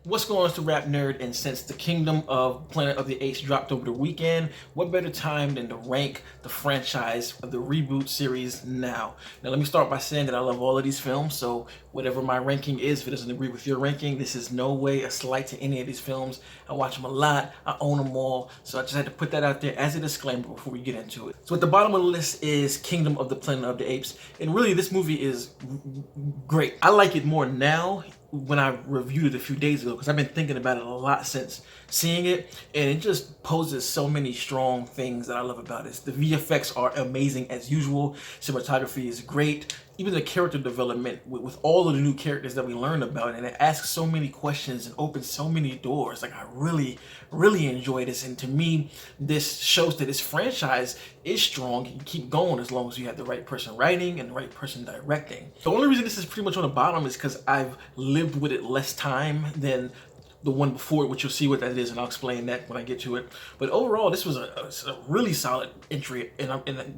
What's going on to RapNerd? And since the Kingdom of Planet of the Apes dropped over the weekend, what better time than to rank the franchise of the Reboot series now? Now, let me start by saying that I love all of these films, so whatever my ranking is, if it doesn't agree with your ranking, this is no way a slight to any of these films. I watch them a lot, I own them all, so I just had to put that out there as a disclaimer before we get into it. So at the bottom of the list is Kingdom of the Planet of the Apes, and really this movie is great. I like it more now when I reviewed it a few days ago because I've been thinking about it a lot since seeing it, and it just poses so many strong things that I love about it. The VFX are amazing as usual, cinematography is great, even the character development with all of the new characters that we learn about, and it asks so many questions and opens so many doors. Like, I really enjoy this, and to me this shows that this franchise is strong. You keep going as long as you have the right person writing and the right person directing. The only reason this is pretty much on the bottom is because I've lived with it less time than the one before it, which you'll see what that is, and I'll explain that when I get to it. But overall, this was a really solid entry and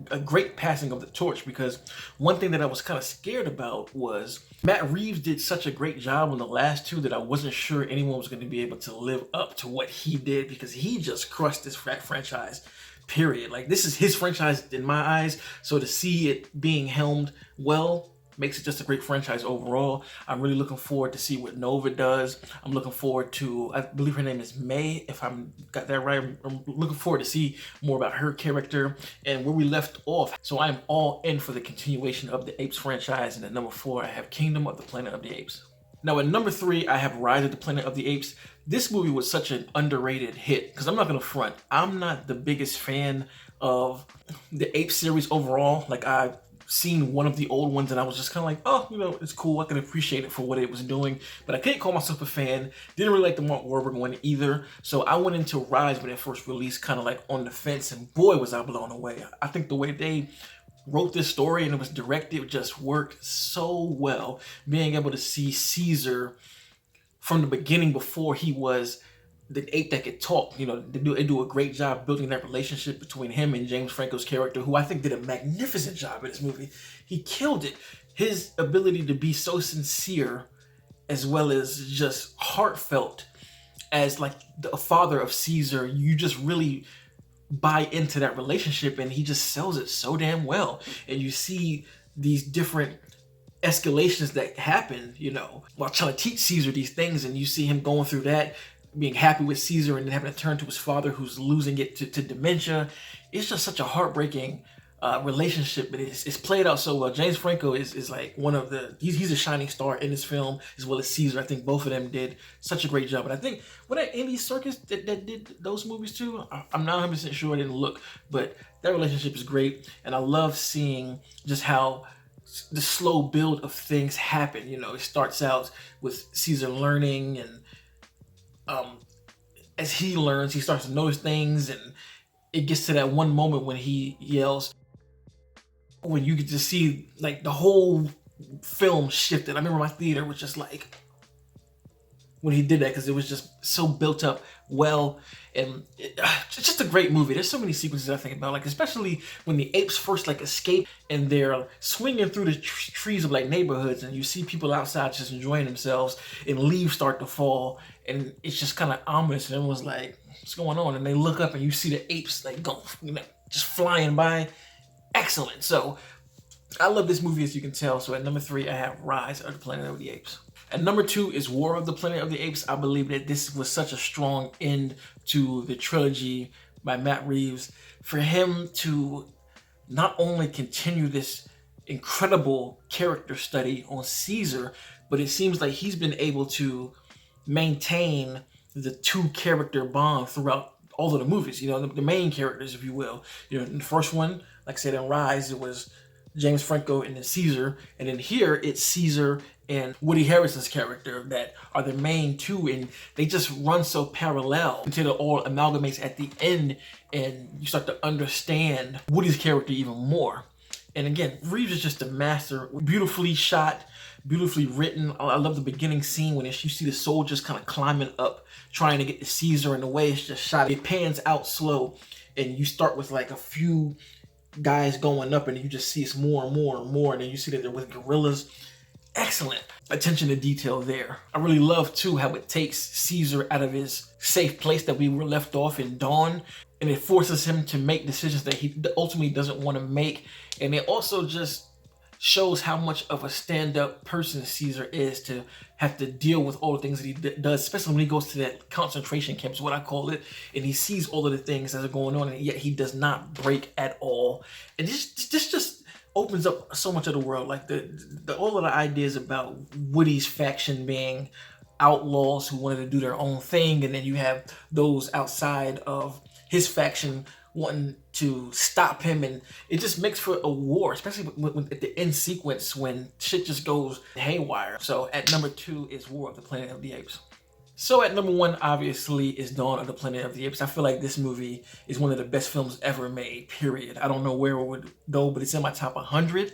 a great passing of the torch, because one thing that I was kind of scared about was Matt Reeves did such a great job on the last two that I wasn't sure anyone was going to be able to live up to what he did, because he just crushed this franchise. Period. Like, this is his franchise in my eyes, so to see it being helmed well makes it just a great franchise overall. I'm really looking forward to see what Nova does. I'm looking forward to, I believe her name is May, if I'm got that right. I'm looking forward to see more about her character and where we left off. So I'm all in for the continuation of the Apes franchise. And at number 4, I have Kingdom of the Planet of the Apes. Now at number 3, I have Rise of the Planet of the Apes. This movie was such an underrated hit, because I'm not gonna front, I'm not the biggest fan of the Ape series overall. Like, I've seen one of the old ones and I was just kind of like, oh, you know, it's cool. I can appreciate it for what it was doing, but I can't call myself a fan. Didn't really like the Mark Wahlberg one either. So I went into Rise when it first released kind of like on the fence, and boy, was I blown away. I think the way they wrote this story and it was directed just worked so well. Being able to see Caesar from the beginning before he was the ape that could talk, you know, they do a great job building that relationship between him and James Franco's character, who I think did a magnificent job in this movie. He killed it. His ability to be so sincere as well as just heartfelt as like the father of Caesar, you just really buy into that relationship, and he just sells it so damn well. And you see these different escalations that happen, you know, while trying to teach Caesar these things, and you see him going through that, being happy with Caesar and then having to turn to his father who's losing it to dementia. It's just such a heartbreaking relationship, but it's played out so well. James Franco is like one of the, he's a shining star in this film, as well as Caesar. I think both of them did such a great job. And I think, what, that Andy Serkis that did those movies too? I'm not 100% sure, I didn't look, but that relationship is great. And I love seeing just how the slow build of things happen. You know, it starts out with Caesar learning, and as he learns, he starts to notice things, and it gets to that one moment when he yells, when you get to see like the whole film shifted. I remember my theater was just like, when he did that, because it was just so built up well, and it's just a great movie. There's so many sequences I think about, like especially when the apes first like escape and they're swinging through the trees of like neighborhoods, and you see people outside just enjoying themselves, and leaves start to fall, and it's just kind of ominous, and everyone's like, what's going on? And they look up and you see the apes like go, you know, just flying by. Excellent. So I love this movie, as you can tell. So at number 3, I have Rise of the Planet of the Apes. At number 2 is War of the Planet of the Apes. I believe that this was such a strong end to the trilogy by Matt Reeves. For him to not only continue this incredible character study on Caesar, but it seems like he's been able to maintain the two character bond throughout all of the movies. You know, the main characters, if you will. You know, in the first one, like I said, in Rise, it was James Franco and then Caesar, and then here it's Caesar and Woody Harrelson's character that are the main two, and they just run so parallel until it all amalgamates at the end, and you start to understand Woody's character even more. And again, Reeves is just a master. Beautifully shot, beautifully written. I love the beginning scene when you see the soldiers kind of climbing up, trying to get to Caesar, and the way it's just shot. It pans out slow, and you start with like a few guys going up, and you just see it's more and more and more, and then you see that they're with gorillas. excellent attention to detail there. I really love too how it takes Caesar out of his safe place that we were left off in Dawn, and it forces him to make decisions that he ultimately doesn't want to make. And it also just shows how much of a stand-up person Caesar is to have to deal with all the things that he does, especially when he goes to that concentration camp, is what I call it, and he sees all of the things that are going on, and yet he does not break at all. And this just opens up so much of the world, like the all of the ideas about Woody's faction being outlaws who wanted to do their own thing, and then you have those outside of his faction wanting to stop him, and it just makes for a war, especially when at the end sequence when shit just goes haywire. So at number 2 is War of the Planet of the Apes. So at number 1, obviously, is Dawn of the Planet of the Apes. I feel like this movie is one of the best films ever made, period. I don't know where it would go, but it's in my top 100.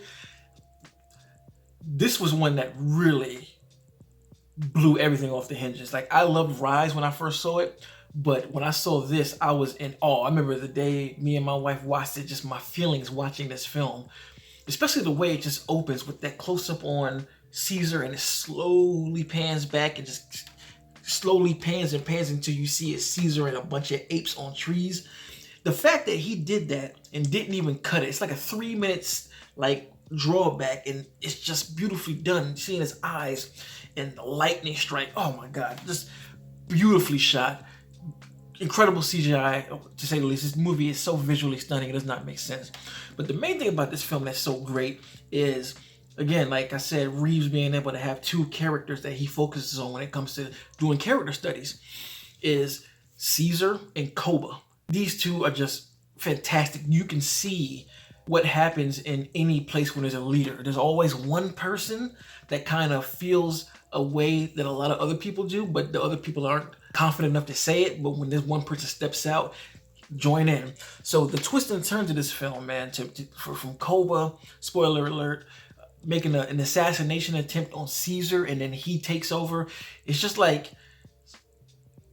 This was one that really blew everything off the hinges. Like, I loved Rise when I first saw it, but when I saw this, I was in awe. I remember the day me and my wife watched it, just my feelings watching this film, especially the way it just opens with that close-up on Caesar, and it slowly pans back and just slowly pans and pans until you see it's Caesar and a bunch of apes on trees. The fact that he did that and didn't even cut it, it's like a 3 minutes like drawback, and it's just beautifully done. Seeing his eyes and the lightning strike, oh my God, just beautifully shot. Incredible CGI, to say the least. This movie is so visually stunning, it does not make sense. But the main thing about this film that's so great is, again, like I said, Reeves being able to have 2 characters that he focuses on when it comes to doing character studies is Caesar and Koba. These 2 are just fantastic. You can see what happens in any place when there's a leader. There's always one person that kind of feels a way that a lot of other people do, but the other people aren't confident enough to say it. But when this one person steps out, join in. So the twists and turns of this film, man, from Koba, spoiler alert, making an assassination attempt on Caesar, and then he takes over. It's just like,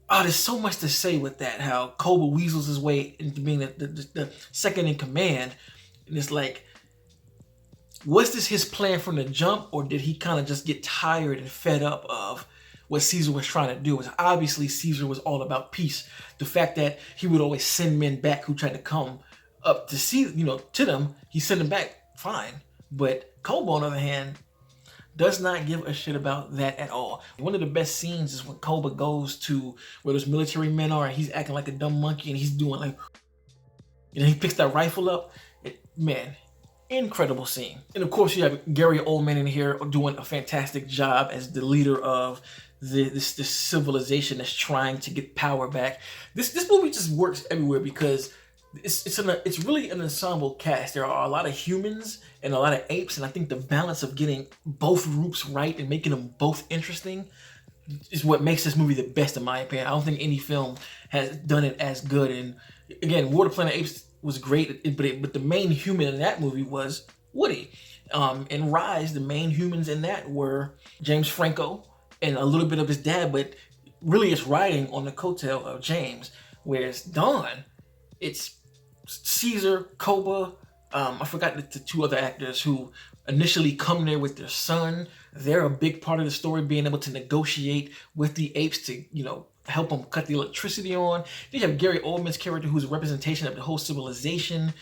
oh, there's so much to say with that. How Koba weasels his way into being the second in command. And it's like, was this his plan from the jump, or did he kind of just get tired and fed up of what Caesar was trying to do? Was obviously Caesar was all about peace. The fact that he would always send men back who tried to come up to see, to them, he sent them back fine. But Koba, on the other hand, does not give a shit about that at all. One of the best scenes is when Koba goes to where those military men are, and he's acting like a dumb monkey, and he's doing like, he picks that rifle up. Man, incredible scene. And of course, you have Gary Oldman in here doing a fantastic job as the leader of this civilization that's trying to get power back. This movie just works everywhere because it's really an ensemble cast. There are a lot of humans and a lot of apes, and I think the balance of getting both groups right and making them both interesting is what makes this movie the best, in my opinion. I don't think any film has done it as good. And again, War of the Planet of Apes was great, but the main human in that movie was Woody. In Rise, the main humans in that were James Franco and a little bit of his dad, but really it's riding on the coattail of James. Whereas Dawn, it's Caesar, Koba, I forgot the 2 other actors who initially come there with their son. They're a big part of the story, being able to negotiate with the apes to, help them cut the electricity on. Then you have Gary Oldman's character, who's a representation of the whole civilization.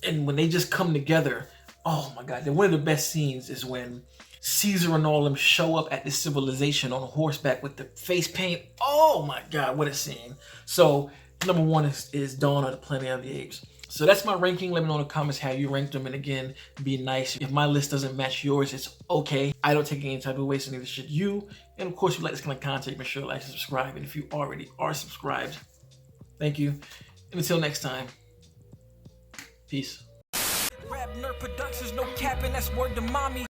And when they just come together, oh my God. Then one of the best scenes is when Caesar and all of them show up at this civilization on horseback with the face paint. Oh my God, what a scene. So number 1 is Dawn of the Planet of the Apes. So that's my ranking. Let me know in the comments how you ranked them. And again, be nice. If my list doesn't match yours, it's okay. I don't take any type of waste, and neither should you. And of course, if you like this kind of content, make sure to like and subscribe. And if you already are subscribed, thank you. And until next time, peace. RapNerd Productions, no capping, that's word to mommy.